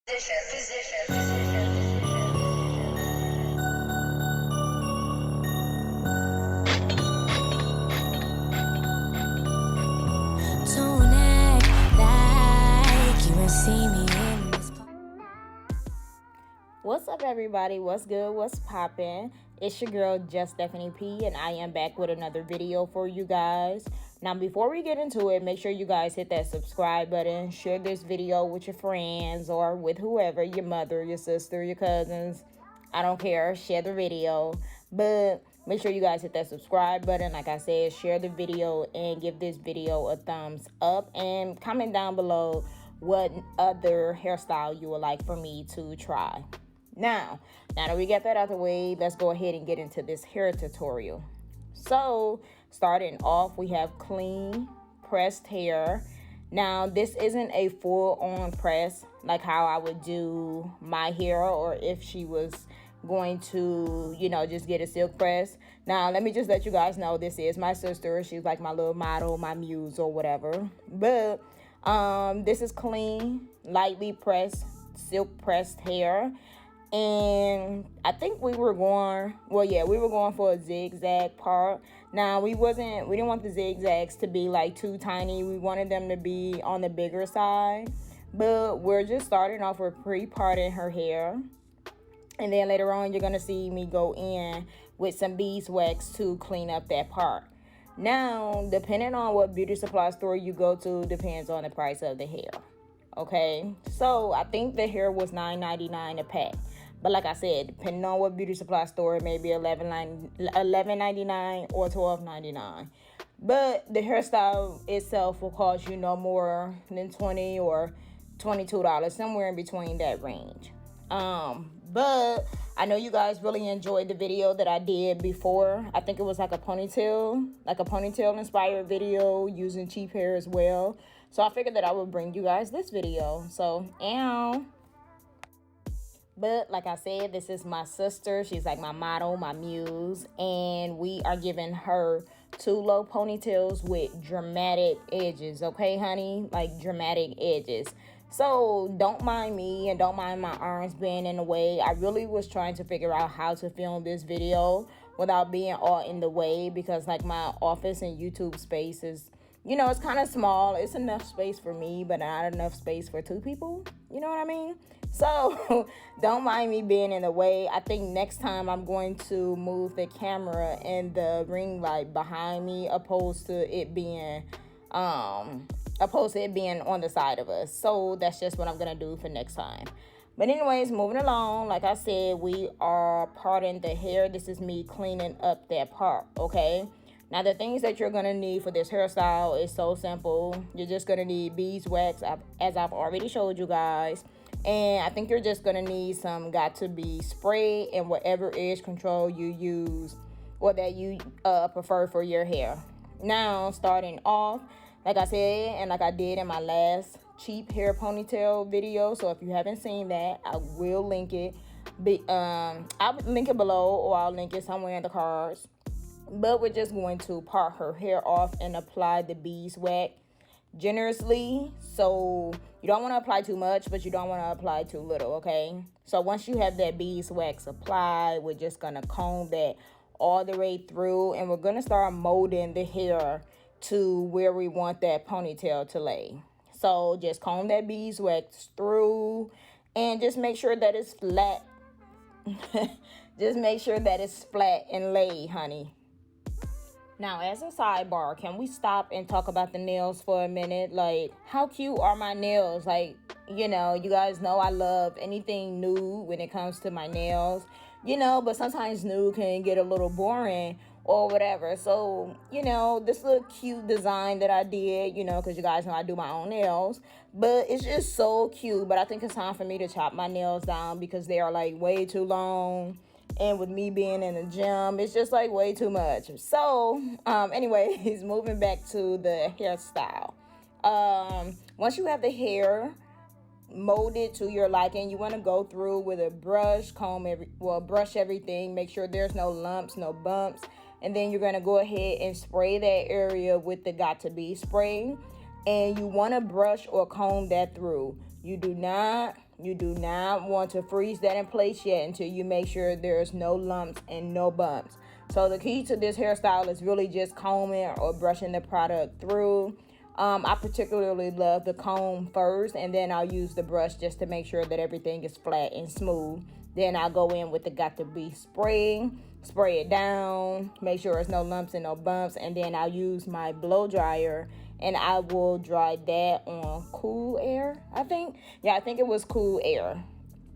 Don't act like you ain't seen me in this. What's up, everybody? What's good? What's poppin'? It's your girl JustStephanieP, and I am back with another video for you guys. Now, before we get into it, make sure you guys hit that subscribe button, share this video with your friends or with whoever, your mother, your sister, your cousins. I don't care. Share the video, but make sure you guys hit that subscribe button. Like I said, share the video and give this video a thumbs up, and comment down below what other hairstyle you would like for me to try. Now that we got that out of the way, let's go ahead and get into this hair tutorial. So, starting off, we have clean pressed hair. Now, this isn't a full-on press like how I would do my hair, or if she was going to, you know, just get a silk press. Now, let me just let you guys know, this is my sister. She's like my little model, my muse, or whatever. But this is clean, lightly pressed, silk pressed hair. And I think we were going for a zigzag part. Now, we didn't want the zigzags to be like too tiny. We wanted them to be on the bigger side. But we're just starting off with pre-parting her hair. And then later on, you're going to see me go in with some beeswax to clean up that part. Now, depending on what beauty supply store you go to, depends on the price of the hair. Okay? So, I think the hair was $9.99 a pack. But like I said, depending on what beauty supply store, it may be $11.99 or $12.99. But the hairstyle itself will cost you no more than $20 or $22, somewhere in between that range. But I know you guys really enjoyed the video that I did before. I think it was like a ponytail inspired video using cheap hair as well. So I figured that I would bring you guys this video. So, But like I said, this is my sister. She's like my model, my muse. And we are giving her 2 low ponytails with dramatic edges. Okay, honey? Like dramatic edges. So don't mind me and don't mind my arms being in the way. I really was trying to figure out how to film this video without being all in the way, because like my office and YouTube space is, you know, it's kind of small. It's enough space for me, but not enough space for 2 people. You know what I mean? So don't mind me being in the way. I think next time I'm going to move the camera and the ring light behind me, opposed to it being on the side of us. So that's just what I'm gonna do for next time. But anyways, moving along, like I said, we are parting the hair. This is me cleaning up that part, okay? Now, the things that you're going to need for this hairstyle is so simple. You're just going to need beeswax, as I've already showed you guys. And I think you're just going to need some got-to-be spray and whatever edge control you use or that you prefer for your hair. Now, starting off, like I said, and like I did in my last cheap hair ponytail video. So if you haven't seen that, I will link it. I'll link it below, or I'll link it somewhere in the cards. But we're just going to part her hair off and apply the beeswax generously. So you don't want to apply too much, but you don't want to apply too little, okay? So once you have that beeswax applied, we're just going to comb that all the way through. And we're going to start molding the hair to where we want that ponytail to lay. So just comb that beeswax through and just make sure that it's flat. Just make sure that it's flat and laid, honey. Now, as a sidebar, can we stop and talk about the nails for a minute? Like, how cute are my nails? Like, you know, you guys know I love anything nude when it comes to my nails, you know, but sometimes nude can get a little boring or whatever. So, you know, this little cute design that I did, you know, because you guys know I do my own nails, but it's just so cute. But I think it's time for me to chop my nails down because they are like way too long. And with me being in the gym, it's just like way too much. So, anyways, moving back to the hairstyle. Once you have the hair molded to your liking, you want to go through with a brush, brush everything, make sure there's no lumps, no bumps. And then you're going to go ahead and spray that area with the got-to-be spray. And you want to brush or comb that through. You do not You do not want to freeze that in place yet until you make sure there's no lumps and no bumps. So the key to this hairstyle is really just combing or brushing the product through. I particularly love the comb first, and then I'll use the brush just to make sure that everything is flat and smooth. Then I'll go in with the Got to Be spray it down, make sure there's no lumps and no bumps, and then I'll use my blow dryer and I will dry that on cool air, I think. Yeah, I think it was cool air.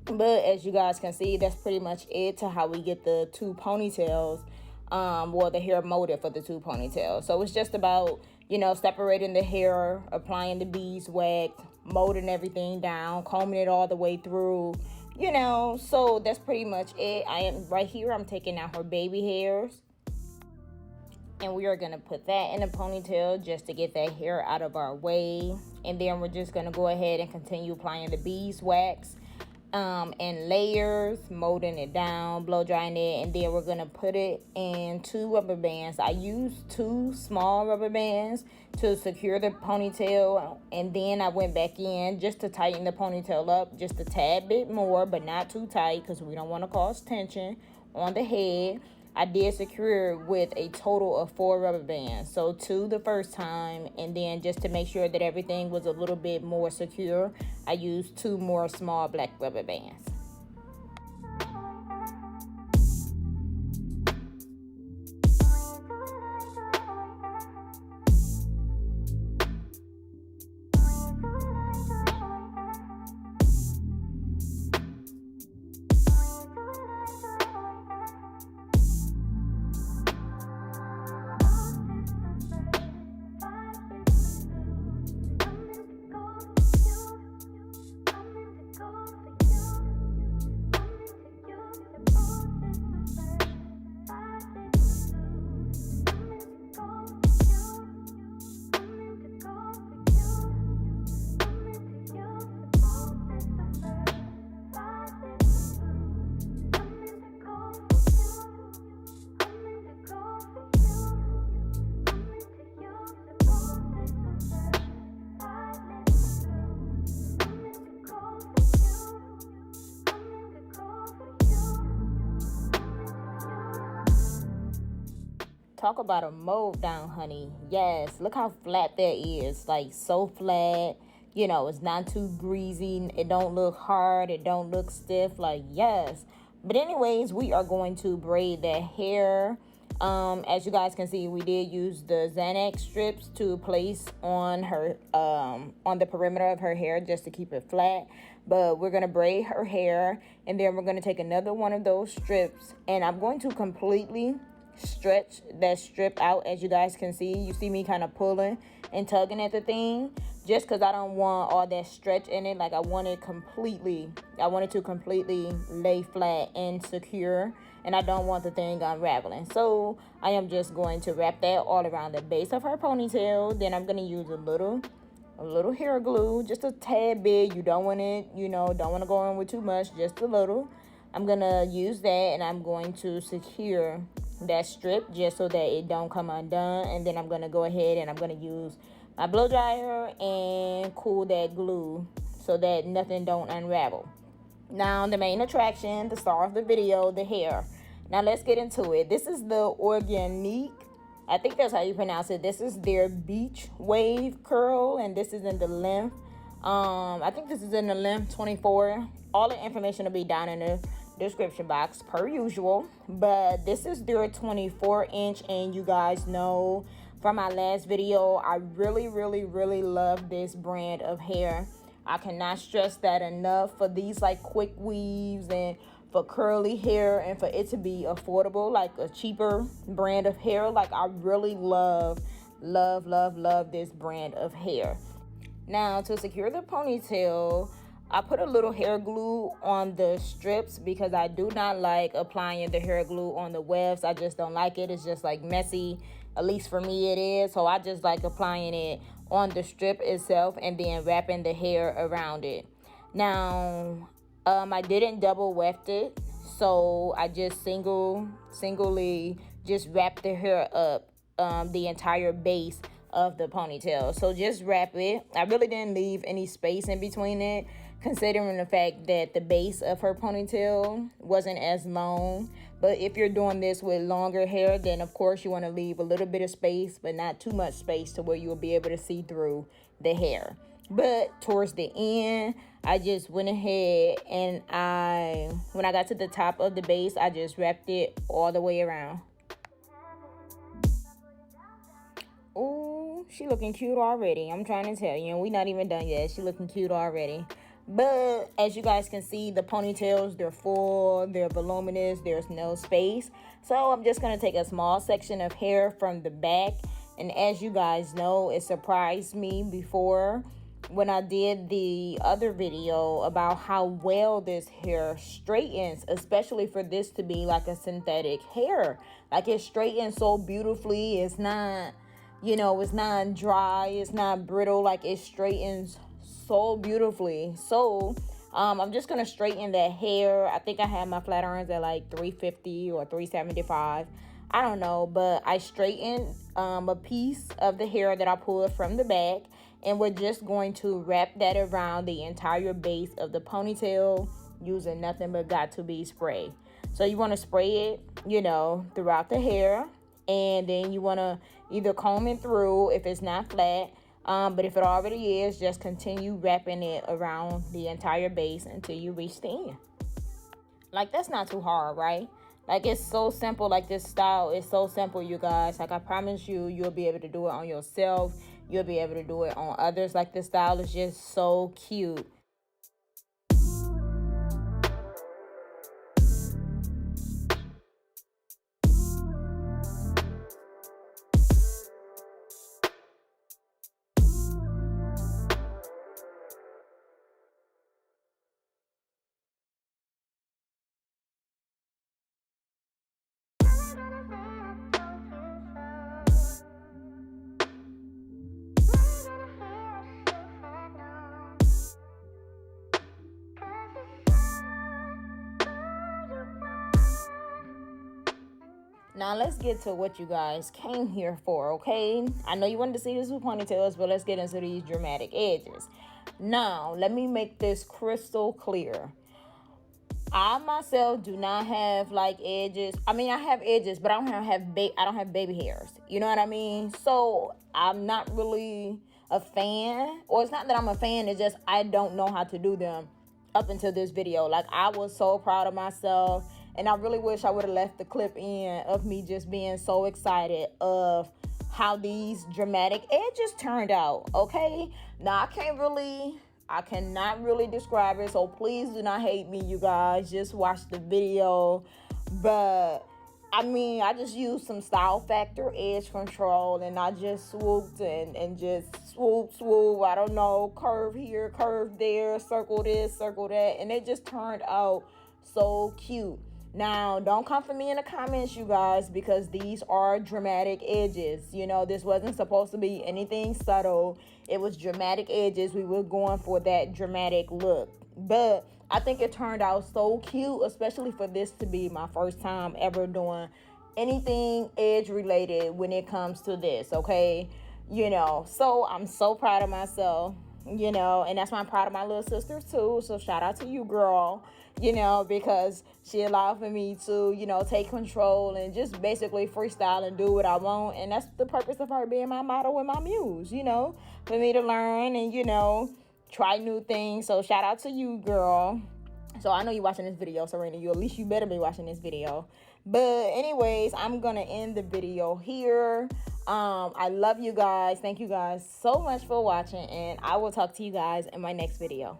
But as you guys can see, that's pretty much it to how we get the two ponytails, well, the hair molded for the two ponytails. So it's just about, you know, separating the hair, applying the beeswax, molding everything down, combing it all the way through, you know. So that's pretty much it. I am right here, I'm taking out her baby hairs, and we are going to put that in a ponytail just to get that hair out of our way. And then we're just going to go ahead and continue applying the beeswax in layers, molding it down, blow drying it, and then we're going to put it in 2 rubber bands. I used 2 small rubber bands to secure the ponytail, and then I went back in just to tighten the ponytail up just a tad bit more, but not too tight because we don't want to cause tension on the head. I did secure it with a total of 4 rubber bands. So 2 the first time, and then just to make sure that everything was a little bit more secure, I used 2 more small black rubber bands. Talk about a mold down, honey. Yes, look how flat that is. Like, so flat. You know, it's not too greasy. It don't look hard. It don't look stiff. Like, yes. But anyways, we are going to braid that hair. As you guys can see, we did use the Xanax strips to place on her, on the perimeter of her hair just to keep it flat. But we're going to braid her hair, and then we're going to take another one of those strips, and I'm going to completely stretch that strip out. As you guys can see, you see me kind of pulling and tugging at the thing just because I don't want all that stretch in it. Like, I want it to completely lay flat and secure, and I don't want the thing unraveling. So I am just going to wrap that all around the base of her ponytail. Then I'm going to use a little hair glue, just a tad bit. You don't want it, you know, don't want to go in with too much, just a little. I'm going to use that, and I'm going to secure that strip just so that it don't come undone. And then I'm going to go ahead and I'm going to use my blow dryer and cool that glue so that nothing don't unravel. Now, the main attraction, the star of the video, the hair. Now, let's get into it. This is the Organique. I think that's how you pronounce it. This is their beach wave curl, and this is in the length. I think this is in the length 24. All the information will be down in the description box per usual, but this is their 24-inch, and you guys know from my last video, I really love this brand of hair. I cannot stress that enough. For these like quick weaves and for curly hair, and for it to be affordable, like a cheaper brand of hair, like I really love this brand of hair. Now, to secure the ponytail, I put a little hair glue on the strips because I do not like applying the hair glue on the wefts. I just don't like it. It's just like messy. At least for me it is. So I just like applying it on the strip itself and then wrapping the hair around it. Now, I didn't double weft it. So I just singly just wrapped the hair up the entire base of the ponytail. So just wrap it. I really didn't leave any space in between it considering the fact that the base of her ponytail wasn't as long. But if you're doing this with longer hair, then of course you want to leave a little bit of space, but not too much space to where you'll be able to see through the hair. But towards the end, I just went ahead and when I got to the top of the base, I just wrapped it all the way around. Ooh, she looking cute already. I'm trying to tell you, we're not even done yet. She looking cute already. But as you guys can see, the ponytails, they're full, they're voluminous, there's no space. So I'm just going to take a small section of hair from the back. And as you guys know, it surprised me before when I did the other video about how well this hair straightens, especially for this to be like a synthetic hair. Like, it straightens so beautifully. It's not, it's not dry, it's not brittle. Like, it straightens so beautifully. So I'm just gonna straighten that hair. I think I had my flat irons at like 350 or 375, I don't know, but I straightened a piece of the hair that I pulled from the back, and we're just going to wrap that around the entire base of the ponytail using nothing but got2b spray. So you want to spray it, throughout the hair, and then you want to either comb it through if it's not flat. But if it already is, just continue wrapping it around the entire base until you reach the end. Like, that's not too hard, right? Like, it's so simple. Like, this style is so simple, you guys. Like, I promise you, you'll be able to do it on yourself. You'll be able to do it on others. Like, this style is just so cute. Now, let's get to what you guys came here for, okay? I know you wanted to see this with ponytails, but let's get into these dramatic edges. Now, let me make this crystal clear. I myself do not have like edges. I mean, I have edges, but I don't have baby hairs. You know what I mean? So I'm not really a fan, or it's not that I'm a fan. It's just I don't know how to do them up until this video. Like, I was so proud of myself, and I really wish I would have left the clip in of me just being so excited of how these dramatic edges turned out. Okay, now I cannot really describe it, so please do not hate me, you guys. Just watch the video. But I mean, I just used some Style Factor edge control, and I just swooped and just swoop. I don't know, curve here, curve there, circle this, circle that, and it just turned out so cute. Now, don't come for me in the comments, you guys, because these are dramatic edges. This wasn't supposed to be anything subtle. It was dramatic edges. We were going for that dramatic look. But I think it turned out so cute, especially for this to be my first time ever doing anything edge related when it comes to this, okay? So I'm so proud of myself, and that's why I'm proud of my little sister too. So shout out to you, girl, because she allowed for me to, take control and just basically freestyle and do what I want. And that's the purpose of her being my model and my muse, for me to learn and, try new things. So shout out to you, girl. So I know you're watching this video, Serena. At least you better be watching this video. But anyways, I'm going to end the video here. I love you guys. Thank you guys so much for watching, and I will talk to you guys in my next video.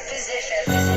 Position.